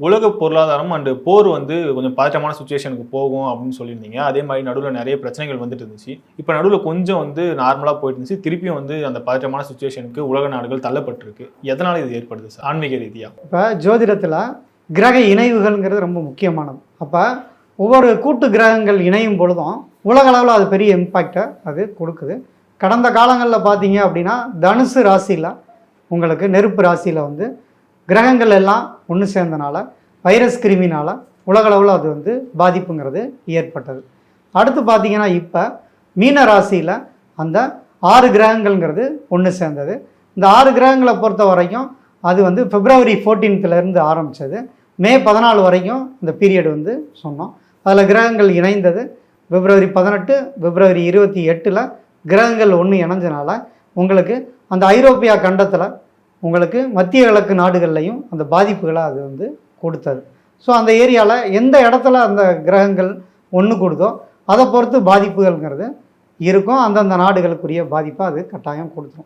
உலக பொருளாதாரம் அண்ட் போர் வந்து கொஞ்சம் பதற்றமான சுச்சுவேஷனுக்கு போகும் அப்படின்னு சொல்லியிருந்தீங்க. அதே மாதிரி நடுவில் நிறைய பிரச்சனைகள் வந்துட்டு இருந்துச்சு. இப்போ நடுவில் கொஞ்சம் வந்து நார்மலாக போயிட்டு இருந்துச்சு. திருப்பியும் வந்து அந்த பதற்றமான சுச்சுவேஷனுக்கு உலக நாடுகள் தள்ளப்பட்டிருக்கு. எதனால் இது ஏற்படுது சார் ஆன்மீக ரீதியாக? இப்போ ஜோதிடத்தில் கிரக இணைவுகள்ங்கிறது ரொம்ப முக்கியமானது. அப்போ ஒவ்வொரு கூட்டு கிரகங்கள் இணையும் பொழுதும் உலக அளவில் அது பெரிய இம்பேக்டை அது கொடுக்குது. கடந்த காலங்களில் பார்த்தீங்க அப்படின்னா தனுசு ராசியில் உங்களுக்கு நெருப்பு ராசியில் வந்து கிரகங்கள் எல்லாம் ஒன்று சேர்ந்தனால வைரஸ் கிருமினால் உலகளவில் அது வந்து பாதிப்புங்கிறது ஏற்பட்டது. அடுத்து பார்த்தீங்கன்னா இப்போ மீன ராசியில் அந்த 6 கிரகங்கள்ங்கிறது ஒன்று சேர்ந்தது. இந்த 6 கிரகங்களை பொறுத்த வரைக்கும் அது வந்து February 14th ஆரம்பித்தது. May 14 வரைக்கும் இந்த பீரியட் வந்து சொன்னோம். அதில் கிரகங்கள் இணைந்தது February 18, February 28 கிரகங்கள் ஒன்று இணைஞ்சனால உங்களுக்கு அந்த ஐரோப்பியா கண்டத்தில் உங்களுக்கு மத்திய கிழக்கு நாடுகள்லையும் அந்த பாதிப்புகளை அது வந்து கொடுத்தது. ஸோ அந்த ஏரியாவில் எந்த இடத்துல அந்த கிரகங்கள் ஒன்று கொடுத்தோ அதை பொறுத்து பாதிப்புகள்ங்கிறது இருக்கும். அந்தந்த நாடுகளுக்குரிய பாதிப்பை அது கட்டாயம் கொடுத்துரும்.